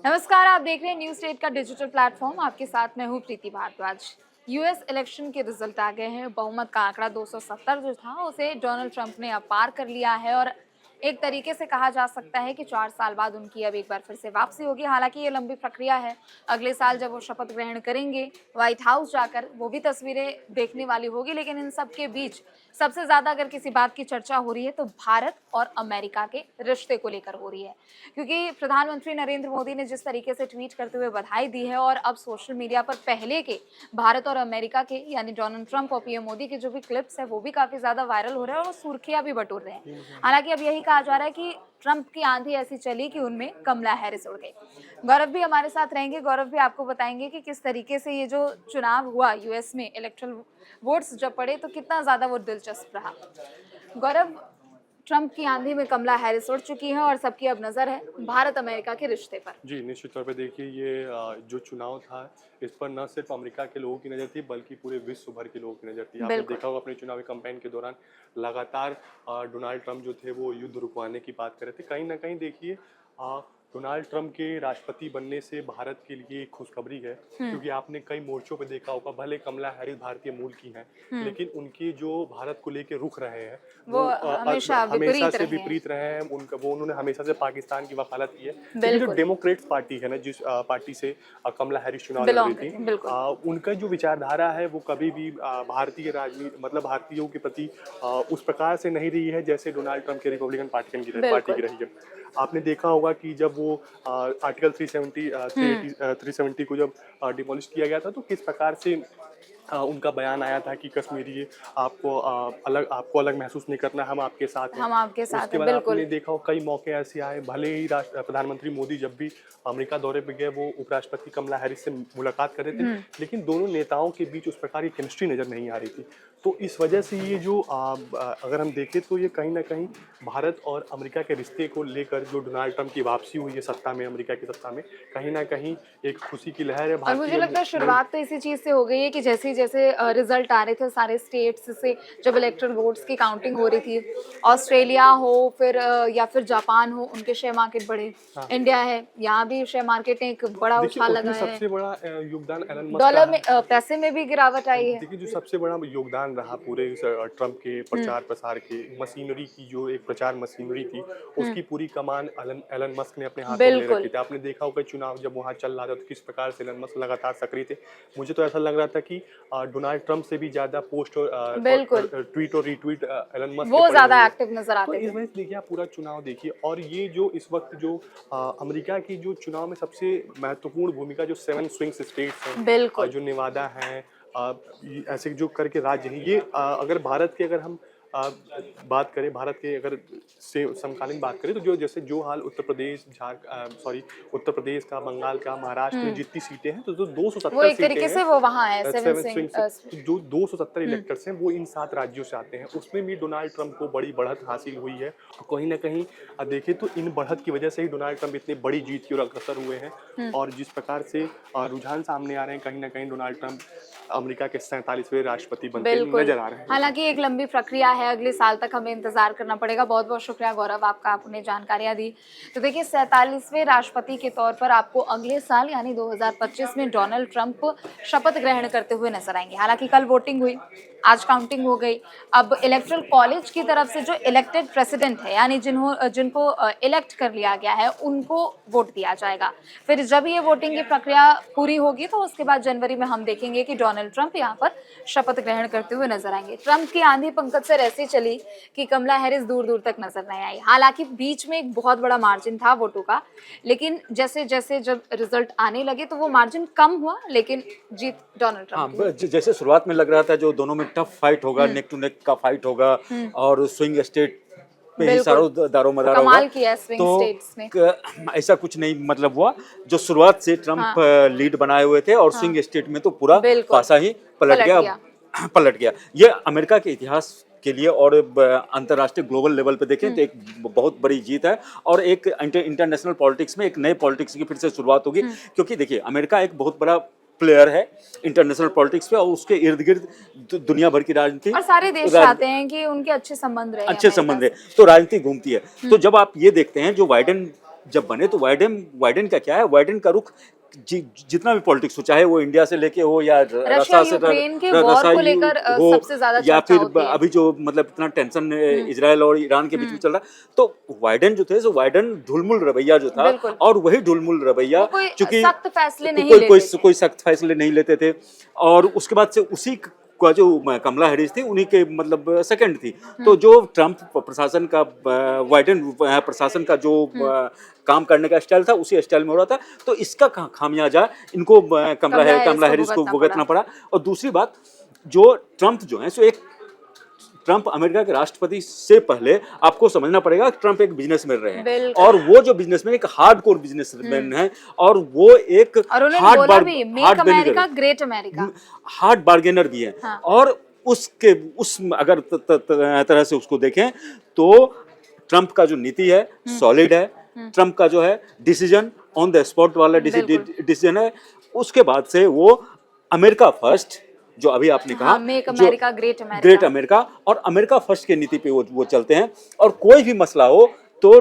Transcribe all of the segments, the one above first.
नमस्कार, आप देख रहे हैं न्यूज़ 8 का डिजिटल प्लेटफॉर्म। आपके साथ मैं हूं प्रीति भारद्वाज। यूएस इलेक्शन के रिजल्ट आ गए हैं। बहुमत का आंकड़ा 270 जो था उसे डोनाल्ड ट्रंप ने अब पार कर लिया है और एक तरीके से कहा जा सकता है कि 4 साल बाद उनकी अब एक बार फिर से वापसी होगी। हालांकि ये लंबी प्रक्रिया है। अगले साल जब वो शपथ ग्रहण करेंगे व्हाइट हाउस जाकर, वो भी तस्वीरें देखने वाली होगी। लेकिन इन सब के बीच सबसे ज्यादा अगर किसी बात की चर्चा हो रही है तो भारत और अमेरिका के रिश्ते को लेकर हो रही है, क्योंकि प्रधानमंत्री नरेंद्र मोदी ने जिस तरीके से ट्वीट करते हुए बधाई दी है और अब सोशल मीडिया पर पहले के भारत और अमेरिका के यानी डोनाल्ड ट्रंप और पीएम मोदी के जो भी क्लिप्स है वो भी काफी ज्यादा वायरल हो रहे हैं और सुर्खियां भी बटोर रहे हैं। हालांकि अब यही कहा जा रहा है कि ट्रंप की आंधी ऐसी चली कि उनमें कमला हैरिस उड़ गई। गौरव भी हमारे साथ रहेंगे। गौरव भी आपको बताएंगे कि किस तरीके से ये जो चुनाव हुआ यूएस में, इलेक्ट्रल वोट्स जब पड़े तो कितना ज्यादा वो दिलचस्प रहा। गौरव, ट्रंप की आंधी में कमला हैरिस उड़ चुकी है और सबकी अब नजर है भारत अमेरिका के रिश्ते पर। जी, निश्चित तौर पे देखिए ये जो चुनाव था इस पर न सिर्फ अमेरिका के लोगों की नज़र थी बल्कि पूरे विश्व भर के लोगों की नज़र थी। आपने देखा होगा अपने चुनावी कैंपेन के दौरान लगातार डोनाल्ड ट्रंप जो थे वो युद्ध रुकवाने की बात कर रहे थे। कहीं ना कहीं देखिए डोनाल्ड ट्रंप के राष्ट्रपति बनने से भारत के लिए एक खुशखबरी है, क्योंकि आपने कई मोर्चों पे देखा होगा भले कमला हैरिस भारतीय मूल की हैं लेकिन उनके जो भारत को लेके रुख रहे हैं वो हमेशा से विपरीत रहे हैं। उन्होंने हमेशा से पाकिस्तान की वकालत की है, क्योंकि जो डेमोक्रेट्स पार्टी है ना, जिस पार्टी से कमला हैरिस चुनाव लड़ रही थी, उनका जो विचारधारा है वो कभी भी भारतीय राजनीति मतलब भारतीयों के प्रति उस प्रकार से नहीं रही है जैसे डोनाल्ड ट्रंप के रिपब्लिकन पार्टी की रही है। आपने देखा होगा कि जब वो आर्टिकल 370 को जब डिमोलिश किया गया था तो किस प्रकार से उनका बयान आया था कि कश्मीरी आपको अलग महसूस नहीं करना, हम आपके साथ हैं। उसके बाद आपने देखा हो कई मौके ऐसे आए, भले ही प्रधानमंत्री मोदी जब भी अमेरिका दौरे पे गए वो उपराष्ट्रपति कमला हैरिस से मुलाकात कर रहे थे, लेकिन दोनों नेताओं के बीच उस प्रकार की केमिस्ट्री नजर नहीं आ रही थी। तो इस वजह से ये जो अगर हम देखें तो ये कहीं ना कहीं भारत और अमेरिका के रिश्ते को लेकर जो डोनाल्ड ट्रंप की वापसी हुई है सत्ता में, अमेरिका की सत्ता में, कहीं ना कहीं एक खुशी की लहर है। और मुझे लगता है शुरुआत तो इसी चीज से हो गई है कि जैसे जैसे रिजल्ट आ रहे थे सारे स्टेट्स से, जब इलेक्टोरल वोट्स की काउंटिंग हो रही थी, ऑस्ट्रेलिया हो फिर या फिर जापान हो, उनके शेयर मार्केट बढ़े। इंडिया है, यहाँ भी शेयर मार्केट ने एक बड़ा उछाल लगाया है। सबसे बड़ा योगदान एलन मस्क डॉलर में पैसे में भी गिरावट आई है। देखिए जो सबसे बड़ा योगदान रहा पूरे ट्रंप के प्रचार प्रसार के मशीनरी की, जो एक प्रचार मशीनरी थी उसकी पूरी कमान एलन मस्क ने अपने हाथों में ले रखी थी। आपने देखा होगा चुनाव जब वहां चल रहा था तो किस प्रकार से एलन मस्क लगातार सक्रिय थे। मुझे तो ऐसा लग रहा था कि डोनाल्ड ट्रंप से भी ज्यादा पोस्ट और ट्वीट और रीट्वीट एलन मस्क वो ज्यादा एक्टिव नजर आते थे। इस वजह से देखिए आप पूरा चुनाव देखिए, और ये जो इस वक्त जो अमेरिका की जो चुनाव में सबसे महत्वपूर्ण भूमिका जो 7 स्विंग स्टेट्स हैं, जो नेवादा हैं, ऐसे जो करके राज्य हैं, ये अगर भारत के अगर हम बात करें, भारत के अगर से समकालीन बात करें तो जो जैसे जो हाल उत्तर प्रदेश का, बंगाल का, महाराष्ट्र में जितनी सीटें हैं तो 270 वो एक तरीके से वो वहाँ है, जो 270 इलेक्टर्स हैं वो इन 7 राज्यों से आते हैं। उसमें भी डोनाल्ड ट्रंप को बड़ी बढ़त हासिल हुई है। कहीं ना कहीं देखें तो इन बढ़त की वजह से ही डोनाल्ड ट्रंप इतनी बड़ी जीत की ओर अग्रसर हुए हैं, और जिस प्रकार से रुझान सामने आ रहे हैं कहीं ना कहीं डोनाल्ड ट्रंप अमेरिका के 47वें राष्ट्रपति बनते नजर आ रहे हैं। हालांकि एक लंबी प्रक्रिया है, अगले साल तक हमें इंतजार करना पड़ेगा। बहुत बहुत शुक्रिया गौरव आपका, आपने जानकारियां दी। तो देखिए 47वें राष्ट्रपति के तौर पर आपको अगले साल यानी 2025 में डोनाल्ड ट्रंप शपथ ग्रहण करते हुए नजर आएंगे। हालांकि कल वोटिंग हुई, आज काउंटिंग हो गई। अब इलेक्टोरल कॉलेज की तरफ से जो इलेक्टेड प्रेसिडेंट है यानी जिनको इलेक्ट कर लिया गया है उनको वोट दिया जाएगा। फिर जब ये वोटिंग की प्रक्रिया पूरी होगी तो उसके बाद जनवरी में हम देखेंगे कि डोनाल्ड ट्रंप यहाँ पर शपथ ग्रहण करते हुए नजर आएंगे। ट्रंप की आंधी पंकज सर ऐसी चली कि कमला हैरिस दूर दूर तक नजर नहीं आई। हालांकि बीच में एक बहुत बड़ा मार्जिन था वोटों का, लेकिन जैसे जैसे जब रिजल्ट आने लगे तो वो मार्जिन कम हुआ, लेकिन जीत डोनाल्ड ट्रंप की। जैसे शुरुआत में लग रहा था जो दोनों में टफ फाइट होगा, नेक टू नेक का फाइट होगा और स्विंग स्टेट पे ही सारों दारोमदार होगा, कमाल किया स्विंग स्टेट्स में। ऐसा कुछ नहीं मतलब हुआ। जो शुरुआत से ट्रंप लीड बनाए हुए थे और स्विंग स्टेट में तो पूरा पासा ही पलट गया। ये अमेरिका के इतिहास के लिए और अंतर्राष्ट्रीय ग्लोबल लेवल पे देखें तो एक बहुत बड़ी जीत है, और एक इंटरनेशनल पॉलिटिक्स में एक नए पॉलिटिक्स की फिर से शुरुआत होगी। क्योंकि देखिए अमेरिका एक बहुत बड़ा प्लेयर है इंटरनेशनल पॉलिटिक्स पे, और उसके इर्द गिर्द दुनिया भर की राजनीति और सारे देश चाहते हैं कि उनके अच्छे संबंध रहे, तो राजनीति घूमती है। तो जब आप ये देखते हैं जो बाइडेन जब बने तो वाइडेन का क्या है, वाइडेन का रुख जितना भी पॉलिटिक्स हो, चाहे वो इंडिया से लेके हो या रशिया यूक्रेन के वॉर को लेकर सबसे ज्यादा या चर्चा फिर होती है। अभी जो मतलब इतना टेंशन इजराइल और ईरान के बीच में चल रहा है, तो वाइडेन जो थे, वाइडेन ढुलमुल रवैया जो था, और वही ढुलमुल रवैया चूंकि सख्त फैसले नहीं लेते थे, कोई सख्त फैसले नहीं लेते थे, और उसके बाद से उसी का जो कमला हैरिस थी उन्हीं के मतलब सेकंड थी। तो जो ट्रम्प प्रशासन का, वाइडेन प्रशासन का जो काम करने का स्टाइल था उसी स्टाइल में हो रहा था, तो इसका खामियाजा इनको कमला हैरिस को भुगतना पड़ा। और दूसरी बात, जो ट्रम्प जो है, सो एक ट्रम्प अमेरिका के राष्ट्रपति से पहले आपको समझना पड़ेगा ट्रम्प एक बिजनेसमैन रहे हैं, और वो जो बिजनेसमैन एक हार्डकोर बिजनेसमैन है, और वो एक हार्ड बार्गेनर भी है। हाँ। और अगर तरह से उसको देखें तो ट्रम्प का जो नीति है सॉलिड है, ट्रम्प का जो है डिसीजन ऑन द स्पॉट वाला डिसीजन है। उसके बाद से वो अमेरिका फर्स्ट, जो अभी आपने कहा, मेक अमेरिका ग्रेट अमेरिका, और अमेरिका फर्स्ट के नीति पे वो चलते हैं। और कोई भी मसला हो तो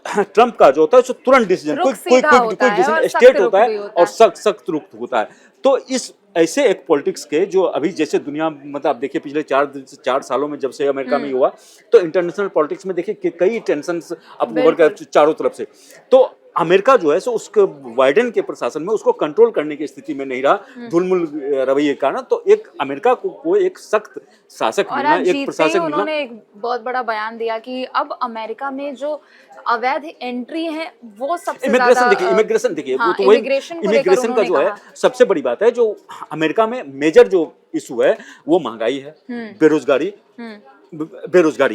ट्रम्प का जो होता है तो तुरंत डिसीजन, कोई डिसीजन स्टेट होता है और सख्त रुख होता है। तो इस ऐसे एक पॉलिटिक्स के जो अभी जैसे दुनिया, मतलब आप देखिए पिछले 4 सालों में जब से अमेरिका में हुआ, तो इंटरनेशनल पॉलिटिक्स में देखिए कि कई टेंशन्स अब उभर कर चारों तरफ से, तो अमेरिका जो है सो उसके वाइडेन के प्रशासन में उसको कंट्रोल करने की स्थिति में नहीं रहा ढुलमुल रवैये के कारण। तो एक अमेरिका को एक सख्त शासक मिलना, एक प्रशासक मिलना। उन्होंने एक बहुत बड़ा बयान दिया कि अब अमेरिका में जो अवैध एंट्री है वो सबसे ज्यादा, इमिग्रेशन देखिए, वो तो इमिग्रेशन का जो है सबसे बड़ी बात है। जो अमेरिका में मेजर जो इशू है वो महंगाई है, बेरोजगारी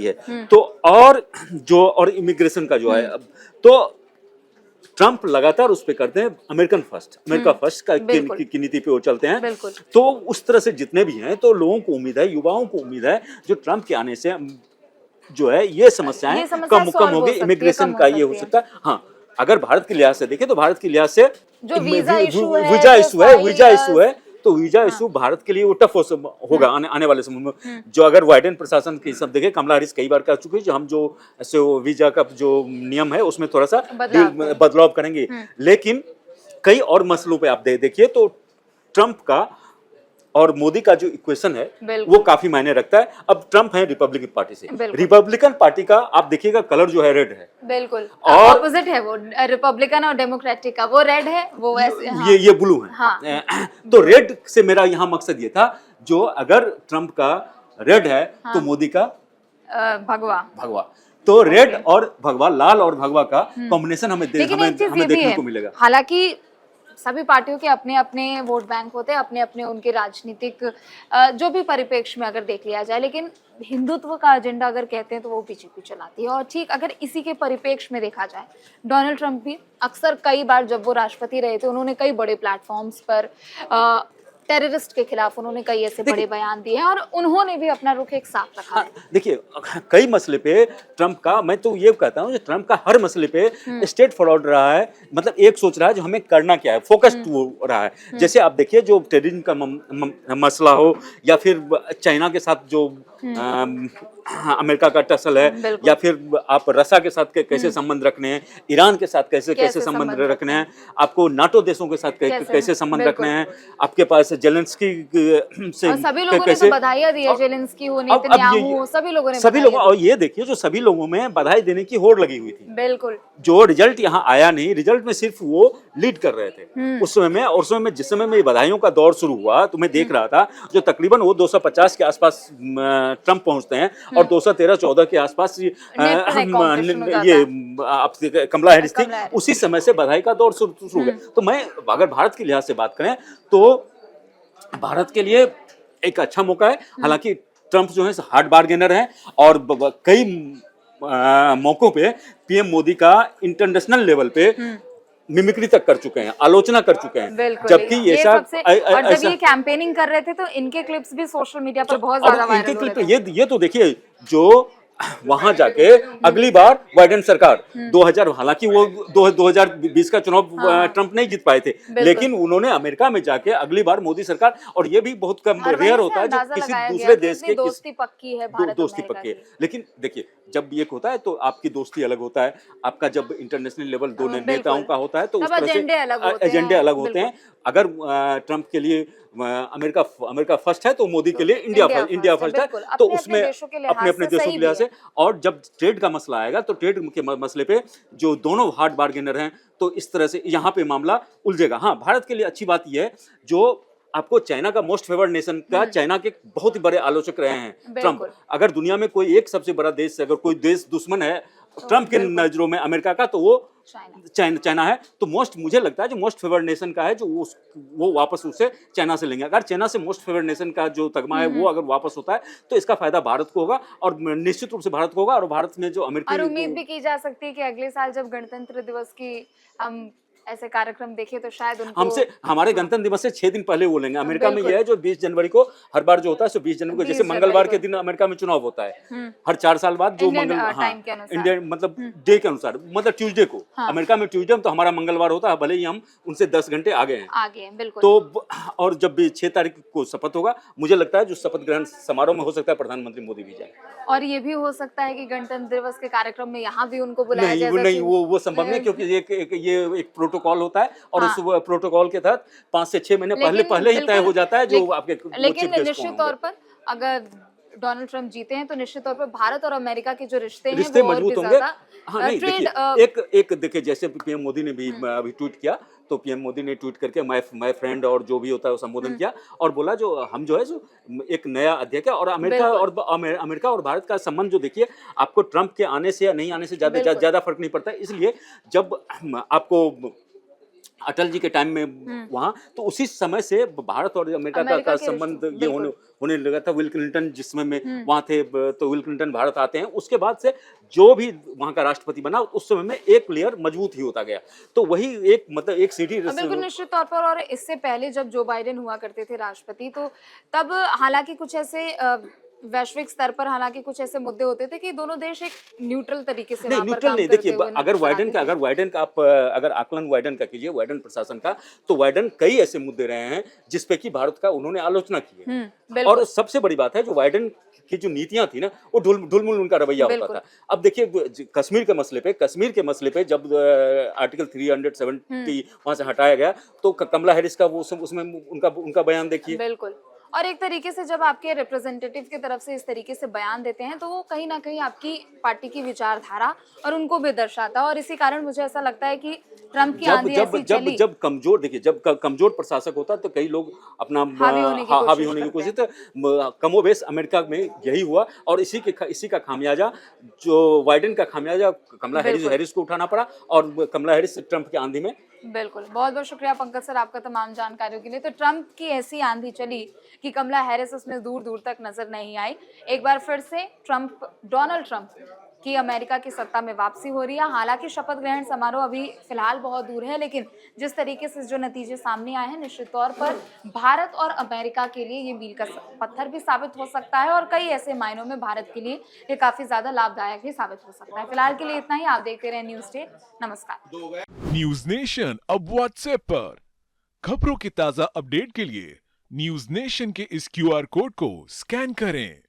है। तो और इमिग्रेशन का जो है, तो ट्रम्प लगातार उस पे करते हैं अमेरिका फर्स्ट की नीति पे वो चलते हैं। तो उस तरह से जितने भी हैं, तो लोगों को उम्मीद है, युवाओं को उम्मीद है, जो ट्रम्प के आने से जो है ये समस्याएं कम होगी, इमिग्रेशन का ये हो सकता है। हाँ, अगर भारत के लिहाज से देखें तो भारत के लिहाज से जो वीजा इशू है, तो वीजा इशू भारत के लिए वो टफ होगा आने वाले समय में। जो अगर वाइडेन प्रशासन की सब देखें, कमला हैरिस कई बार कर चुकी है, जो हम जो ऐसे वीजा का जो नियम है उसमें थोड़ा सा बदलाव करेंगे। लेकिन कई और मसलों पे आप देखिए तो ट्रम्प का और मोदी का जो इक्वेशन है वो काफी मायने रखता है। अब ट्रम्प है रिपब्लिकन पार्टी से, रिपब्लिकन पार्टी का आप देखिएगा कलर जो है रेड है, बिल्कुल और ऑपोजिट है वो रिपब्लिकन और डेमोक्रेटिक का, वो रेड है, वो वैसे ये ब्लू है। हाँ। तो रेड से मेरा यहाँ मकसद ये था, जो अगर ट्रम्प का रेड है तो मोदी का भगवा। तो रेड और भगवा, लाल और भगवा का कॉम्बिनेशन हमें देखने को मिलेगा। हालांकि सभी पार्टियों के अपने अपने वोट बैंक होते हैं, अपने अपने उनके राजनीतिक जो भी परिप्रेक्ष्य में अगर देख लिया जाए, लेकिन हिंदुत्व का एजेंडा अगर कहते हैं तो वो बीजेपी चलाती है। और ठीक अगर इसी के परिप्रेक्ष्य में देखा जाए, डोनाल्ड ट्रंप भी अक्सर कई बार जब वो राष्ट्रपति रहे थे, उन्होंने कई बड़े प्लेटफॉर्म्स पर टेररिस्ट के खिलाफ उन्होंने कई ऐसे बड़े बयान दिए हैं, और उन्होंने भी अपना रुख एक साफ रखा है। देखिए, कई मसले पे ट्रम्प का, मैं तो ये कहता हूँ, ट्रम्प का हर मसले पे स्ट्रेट फॉरवर्ड रहा है, मतलब एक सोच रहा है जो हमें करना क्या है, फोकस्ड वो रहा है। जैसे आप देखिए, जो टेररिज्म का मसला हो, या फिर चाइना के साथ जो अमेरिका का टसल है, या फिर आप रशिया के साथ कैसे संबंध रखने हैं, ईरान के साथ कैसे संबंध रखने हैं, आपको नाटो देशों के साथ कैसे संबंध रखने हैं, आपके पास जेलेंस्की से सभी लोगों ने तो बधाइयां दी है, जेलेंस्की हो, नेतन्याहू, सभी लोग। और ये देखिए, जो सभी लोगों में बधाई देने की होड़ लगी हुई थी, बिल्कुल, जो रिजल्ट यहाँ आया नहीं, रिजल्ट में सिर्फ वो लीड कर रहे थे उस समय में। और उस समय में जिस समय में बधाइयों का दौर शुरू हुआ, तो मैं देख रहा था जो तकरीबन वो 250 के आसपास ट्रम्प पहुंचते हैं, और 213-14 के आसपास ये कमला हैरिस थी, उसी समय से बधाई का दौर शुरू हो गया। तो मैं अगर भारत के लिहाज से बात करें तो भारत के लिए एक अच्छा मौका है। हालांकि ट्रम्प जो है हार्ड बार्गेनर है, और कई मौकों पे पीएम मोदी का इंटरनेशनल लेवल पे मिमिक्री तक कर चुके हैं, आलोचना कर चुके हैं। जबकि ये जब ये कैंपेनिंग कर रहे थे तो इनके क्लिप्स भी सोशल मीडिया पर बहुत ज्यादा वायरल हो रहे थे। ये तो देखिए, जो वहां जाके अगली बार बाइडेन सरकार 2000, हालांकि वो 2020 का चुनाव ट्रंप नहीं जीत पाए थे, लेकिन उन्होंने अमेरिका में जाके अगली बार मोदी सरकार, और ये भी बहुत कम रेयर होता है जो किसी दूसरे देश के दोस्ती पक्की है, भारत दोस्ती पक्की है। लेकिन देखिए, जब ये होता है तो आपकी दोस्ती अलग होता है, आपका जब इंटरनेशनल लेवल दो नेताओं का होता है तो उस तरह से एजेंडे अलग होते हैं। अगर ट्रंप के लिए अमेरिका फर्स्ट है तो मोदी के लिए इंडिया फर्स्ट है, तो उसमें अपने अपने देशों के लिहाज से। और जब ट्रेड का मसला आएगा तो ट्रेड के मसले पे जो दोनों हार्ड बार्गेनर हैं, तो इस तरह से यहाँ पे मामला उलझेगा। हाँ, भारत के लिए अच्छी बात यह है, जो आपको चाइना का मोस्ट फेवर्ड नेशन का, चाइना के बहुत ही बड़े आलोचक रहे हैं ट्रंप। अगर दुनिया में कोई एक सबसे बड़ा देश, अगर कोई देश दुश्मन है ट्रंप के नजरों में अमेरिका का, तो वो चाइना है। तो मुझे लगता है जो मोस्ट फेवर्ड नेशन का है, जो वो वापस उसे चाइना से लेंगे। अगर चाइना से मोस्ट फेवर्ड नेशन का जो तगमा है वो अगर वापस होता है तो इसका फायदा भारत को होगा, और निश्चित रूप से भारत को होगा। और भारत में जो अमेरिका, और उम्मीद भी की जा सकती है कि अगले साल जब गणतंत्र दिवस की हम ऐसे कार्यक्रम देखे तो शायद उनको हमारे गणतंत्र दिवस से 6 दिन पहले वो लेंगे। अमेरिका में यह है जो 20 जनवरी को हर बार जो होता है, 20 जनवरी को, जैसे मंगलवार के दिन अमेरिका में चुनाव होता है हर 4 साल बाद, जो इंडियन मतलब डे के अनुसार, मतलब ट्यूसडे को अमेरिका में ट्यूसडे, तो हमारा मंगलवार होता है, भले ही हम उनसे 10 घंटे आगे हैं बिल्कुल। तो और जब भी 6 तारीख को शपथ होगा, मुझे लगता है जो शपथ ग्रहण समारोह में हो सकता है प्रधानमंत्री मोदी भी जाए, और ये भी हो सकता है कि गणतंत्र दिवस के कार्यक्रम में यहाँ भी उनको बुलाया जाए। नहीं, वो संभव नहीं, क्योंकि ये एक प्रोटोकॉल होता है, और उस प्रोटोकॉल के तहत 5 से 6 महीने पहले ही तय हो जाता है जो आपके। लेकिन निश्चित तौर पर अगर डोनाल्ड ट्रंप जीते हैं तो निश्चित तौर पर भारत और अमेरिका के जो रिश्ते हैं वो मजबूत होंगे। हाँ, नहीं, देखिए, देखिए जैसे पीएम मोदी ने भी अभी ट्वीट किया, तो पीएम मोदी ने ट्वीट करके माय फ्रेंड और जो भी होता है वो संबोधन किया, और बोला जो हम जो है जो एक नया अध्याय है। और अमेरिका और भारत का संबंध जो देखिए, आपको ट्रंप के आने से या नहीं आने से ज्यादा फर्क नहीं पड़ता। इसलिए जब आपको अटल जी के टाइम में वहां, तो उसी समय से भारत और अमेरिका का संबंध ये होने लगा था। विल क्लिंटन जिसमें में वहां थे, तो विल क्लिंटन भारत आते हैं, उसके बाद से जो भी वहां का राष्ट्रपति बना, उस समय में एक लेयर मजबूत ही होता गया। तो वही एक मतलब एक सीढ़ी बिल्कुल निश्चित तौर पर। और इससे पहले जब जो बाइडेन हुआ करते थे राष्ट्रपति, तो तब हालांकि कुछ ऐसे वैश्विक स्तर पर हालांकि कुछ ऐसे मुद्दे होते थे कि दोनों देश एक न्यूट्रल तरीके से वहां पर काम करते देखिए, अगर वाइडेन का आप अगर आकलन वाइडेन का कीजिए, वाइडेन प्रशासन का, तो वाइडेन कई ऐसे मुद्दे रहे हैं जिसपे कि भारत का उन्होंने आलोचना की है। और सबसे बड़ी बात है, जो वाइडेन की जो नीतियां थी ना, वो ढुलमुल उनका रवैया होता था। अब देखिए, कश्मीर के मसले पे जब आर्टिकल 370 वहां से हटाया गया, तो कमला हैरिस का वो उसमें उनका बयान देखिए। बिल्कुल। और एक तरीके से जब आपके रिप्रेजेंटेटिव की तरफ से इस तरीके से बयान देते हैं, तो वो कहीं ना कहीं आपकी पार्टी की विचारधारा और उनको भी दर्शाता है। और इसी कारण मुझे ऐसा लगता है कि ट्रंप की आंधी ऐसी चली। जब कमजोर, देखिए, जब कमजोर प्रशासक होता है तो कई लोग अपना हावी होने की कोशिश, कमोबेश अमेरिका में यही हुआ। और इसी का खामियाजा, जो वाइडेन का खामियाजा कमला हैरिस को उठाना पड़ा, और कमला हैरिस ट्रंप की आंधी में। बिल्कुल, बहुत बहुत शुक्रिया पंकज सर आपका तमाम जानकारियों के लिए। तो ट्रंप की ऐसी आंधी चली कि कमला हैरिस उसमें दूर दूर तक नजर नहीं आई। एक बार फिर से डोनाल्ड ट्रंप की अमेरिका की सत्ता में वापसी हो रही है। हालांकि शपथ ग्रहण समारोह अभी फिलहाल बहुत दूर है, लेकिन जिस तरीके से जो नतीजे सामने आए हैं, निश्चित तौर पर भारत और अमेरिका के लिए ये मील का पत्थर भी साबित हो सकता है, और कई ऐसे मायनों में भारत के लिए ये काफी ज्यादा लाभदायक भी साबित हो सकता है। फिलहाल के लिए इतना ही। आप देखते रहे न्यूज स्टेट। नमस्कार। न्यूज नेशन अब व्हाट्सएप पर खबरों की ताजा अपडेट के लिए न्यूज नेशन के इस QR कोड को स्कैन करें।